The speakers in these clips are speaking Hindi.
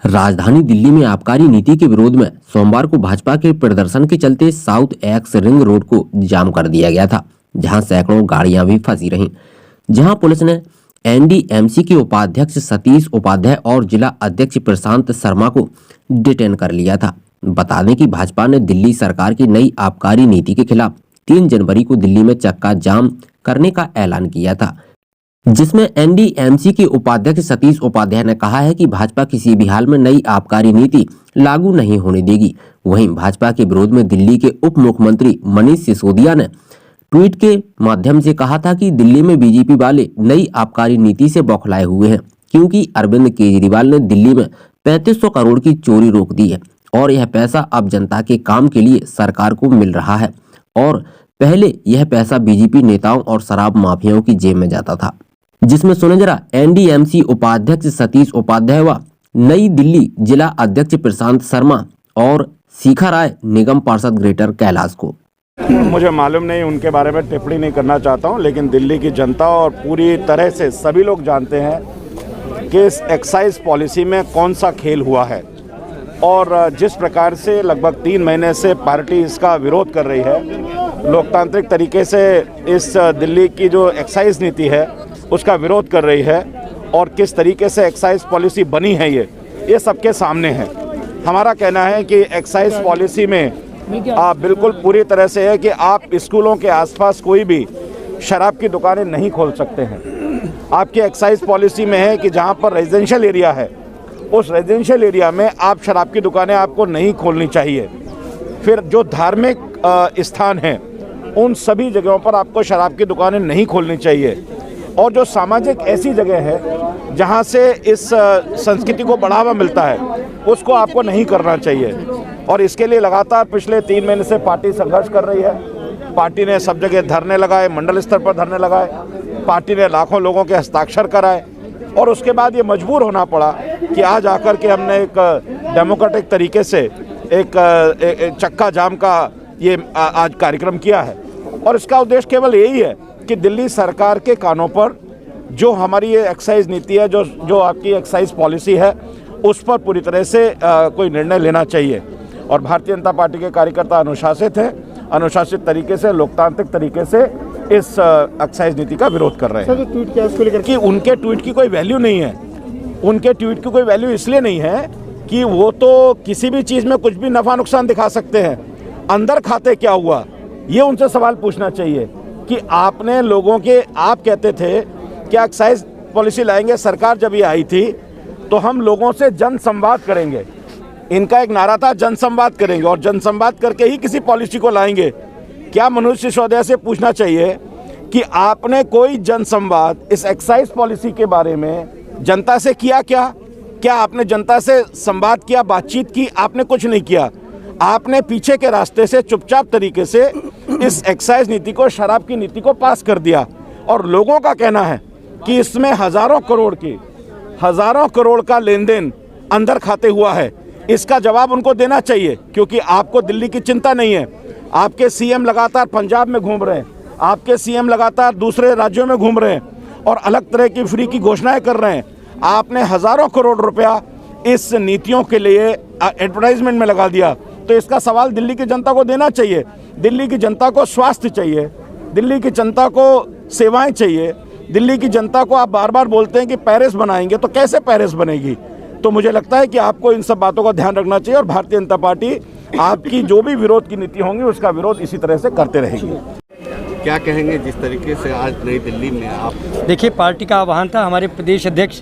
राजधानी दिल्ली में आबकारी नीति के विरोध में सोमवार को भाजपा के प्रदर्शन के चलते साउथ एक्स रिंग रोड को जाम कर दिया गया था, जहां सैकड़ों गाड़ियां भी फंसी रहीं। जहां पुलिस ने एनडीएमसी के उपाध्यक्ष सतीश उपाध्याय और जिला अध्यक्ष प्रशांत शर्मा को डिटेन कर लिया था। बता दें कि भाजपा ने दिल्ली सरकार की नई आबकारी नीति के खिलाफ 3 जनवरी को दिल्ली में चक्का जाम करने का ऐलान किया था, जिसमें एनडीएमसी के उपाध्यक्ष सतीश उपाध्याय ने कहा है कि भाजपा किसी भी हाल में नई आबकारी नीति लागू नहीं होने देगी। वहीं भाजपा के विरोध में दिल्ली के उप मुख्यमंत्री मनीष सिसोदिया ने ट्वीट के माध्यम से कहा था कि दिल्ली में बीजेपी वाले नई आबकारी नीति से बौखलाए हुए हैं, क्योंकि अरविंद केजरीवाल ने दिल्ली में 3500 करोड़ की चोरी रोक दी है और यह पैसा अब जनता के काम के लिए सरकार को मिल रहा है और पहले यह पैसा बीजेपी नेताओं और शराब माफियाओं की जेब में जाता था। जिसमें सुने जरा एनडीएमसी उपाध्यक्ष सतीश उपाध्याय व नई दिल्ली जिला अध्यक्ष प्रशांत शर्मा और शिखा राय निगम पार्षद ग्रेटर कैलाश को। मुझे मालूम नहीं, उनके बारे में टिप्पणी नहीं करना चाहता हूं, लेकिन दिल्ली की जनता और पूरी तरह से सभी लोग जानते हैं कि इस एक्साइज पॉलिसी में कौन सा खेल हुआ है और जिस प्रकार से लगभग 3 महीने से पार्टी इसका विरोध कर रही है, लोकतांत्रिक तरीके से इस दिल्ली की जो एक्साइज नीति है उसका विरोध कर रही है और किस तरीके से एक्साइज पॉलिसी बनी है ये सबके सामने है। हमारा कहना है कि एक्साइज पॉलिसी में बिल्कुल पूरी तरह से है कि आप स्कूलों के आसपास कोई भी शराब की दुकानें नहीं खोल सकते हैं। आपकी एक्साइज पॉलिसी में है कि जहां पर रेजिडेंशियल एरिया है उस रेजिडेंशियल एरिया में आप शराब की दुकानें आपको नहीं खोलनी चाहिए। फिर जो धार्मिक स्थान हैं उन सभी जगहों पर आपको शराब की दुकानें नहीं खोलनी चाहिए और जो सामाजिक ऐसी जगह है जहां से इस संस्कृति को बढ़ावा मिलता है उसको आपको नहीं करना चाहिए। और इसके लिए लगातार पिछले 3 महीने से पार्टी संघर्ष कर रही है। पार्टी ने सब जगह धरने लगाए, मंडल स्तर पर धरने लगाए, पार्टी ने लाखों लोगों के हस्ताक्षर कराए और उसके बाद ये मजबूर होना पड़ा कि आज आकर के हमने एक डेमोक्रेटिक तरीके से एक चक्का जाम का ये आज कार्यक्रम किया है। और इसका उद्देश्य केवल यही है कि दिल्ली सरकार के कानों पर जो हमारी ये एक्साइज नीति है, जो आपकी एक्साइज पॉलिसी है, उस पर पूरी तरह से कोई निर्णय लेना चाहिए। और भारतीय जनता पार्टी के कार्यकर्ता अनुशासित हैं, अनुशासित तरीके से, लोकतांत्रिक तरीके से इस एक्साइज नीति का विरोध कर रहे हैं। सर, जो ट्वीट किया उसको लेकर कि उनके ट्वीट की कोई वैल्यू नहीं है। उनके ट्वीट की कोई वैल्यू इसलिए नहीं है कि वो तो किसी भी चीज़ में कुछ भी नफा नुकसान दिखा सकते हैं। अंदर खाते क्या हुआ ये उनसे सवाल पूछना चाहिए कि आपने लोगों के, आप कहते थे कि एक्साइज पॉलिसी लाएंगे, सरकार जब ये आई थी तो हम लोगों से जन संवाद करेंगे। इनका एक नारा था जन संवाद करेंगे और जन संवाद करके ही किसी पॉलिसी को लाएंगे। क्या मनीष सिसोदिया से पूछना चाहिए कि आपने कोई जन संवाद इस एक्साइज पॉलिसी के बारे में जनता से किया क्या आपने जनता से संवाद किया, बातचीत की? आपने कुछ नहीं किया। आपने पीछे के रास्ते से चुपचाप तरीके से इस एक्साइज नीति को, शराब की नीति को पास कर दिया और लोगों का कहना है कि इसमें हजारों करोड़ का लेन देन अंदर खाते हुआ है। इसका जवाब उनको देना चाहिए, क्योंकि आपको दिल्ली की चिंता नहीं है। आपके सीएम लगातार पंजाब में घूम रहे हैं, आपके सीएम लगातार दूसरे राज्यों में घूम रहे हैं और अलग तरह की फ्री की घोषणाएं कर रहे हैं। आपने हजारों करोड़ रुपया इस नीतियों के लिए एडवर्टाइजमेंट में लगा दिया। तो इसका सवाल दिल्ली की जनता को देना चाहिए। दिल्ली की जनता को स्वास्थ्य चाहिए, दिल्ली की जनता को सेवाएं चाहिए। दिल्ली की जनता को आप बार बार बोलते हैं कि पेरिस बनाएंगे, तो कैसे पेरिस बनेगी? तो मुझे लगता है कि आपको इन सब बातों का ध्यान रखना चाहिए और भारतीय जनता पार्टी आपकी जो भी विरोध की नीति होंगी उसका विरोध इसी तरह से करते रहेगी। क्या कहेंगे जिस तरीके से आज नई दिल्ली में आप? देखिए, पार्टी का आह्वान था, हमारे प्रदेश अध्यक्ष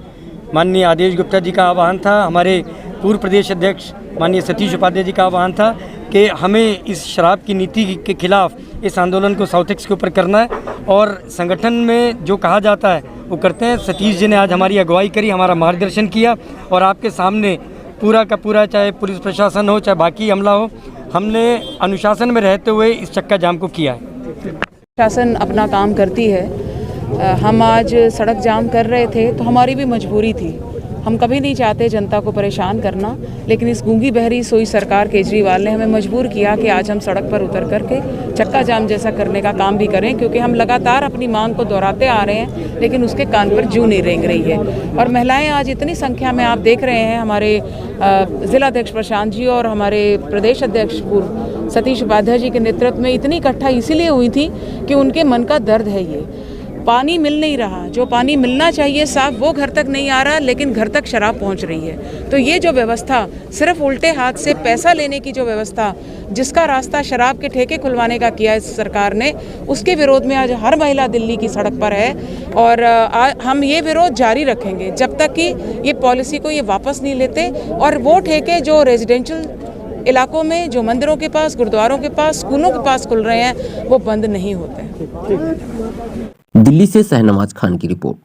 माननीय आदेश गुप्ता जी का आह्वान था, हमारे पूर्व प्रदेश अध्यक्ष माननीय सतीश उपाध्याय जी का आह्वान था कि हमें इस शराब की नीति के खिलाफ इस आंदोलन को साउथ एक्स के ऊपर करना है और संगठन में जो कहा जाता है वो करते हैं। सतीश जी ने आज हमारी अगुवाई करी, हमारा मार्गदर्शन किया और आपके सामने पूरा का पूरा, चाहे पुलिस प्रशासन हो चाहे बाकी अमला हो, हमने अनुशासन में रहते हुए इस चक्का जाम को किया है। शासन अपना काम करती है। हम आज सड़क जाम कर रहे थे तो हमारी भी मजबूरी थी। हम कभी नहीं चाहते जनता को परेशान करना, लेकिन इस गूंगी बहरी सोई सरकार केजरीवाल ने हमें मजबूर किया कि आज हम सड़क पर उतर करके चक्का जाम जैसा करने का काम भी करें, क्योंकि हम लगातार अपनी मांग को दोहराते आ रहे हैं लेकिन उसके कान पर जूं नहीं रेंग रही है। और महिलाएं आज इतनी संख्या में आप देख रहे हैं, हमारे जिलाध्यक्ष प्रशांत जी और हमारे प्रदेश अध्यक्ष पूर्व सतीश उपाध्याय जी के नेतृत्व में इतनी इकट्ठा इसीलिए हुई थी कि उनके मन का दर्द है। ये पानी मिल नहीं रहा, जो पानी मिलना चाहिए साफ वो घर तक नहीं आ रहा, लेकिन घर तक शराब पहुंच रही है। तो ये जो व्यवस्था, सिर्फ उल्टे हाथ से पैसा लेने की जो व्यवस्था, जिसका रास्ता शराब के ठेके खुलवाने का किया इस सरकार ने, उसके विरोध में आज हर महिला दिल्ली की सड़क पर है। और हम ये विरोध जारी रखेंगे जब तक कि ये पॉलिसी को ये वापस नहीं लेते और वो ठेके जो रेजिडेंशियल इलाकों में, जो मंदिरों के पास, गुरुद्वारों के पास, स्कूलों के पास खुल रहे हैं, वो बंद नहीं होते। दिल्ली से शहनवाज खान की रिपोर्ट।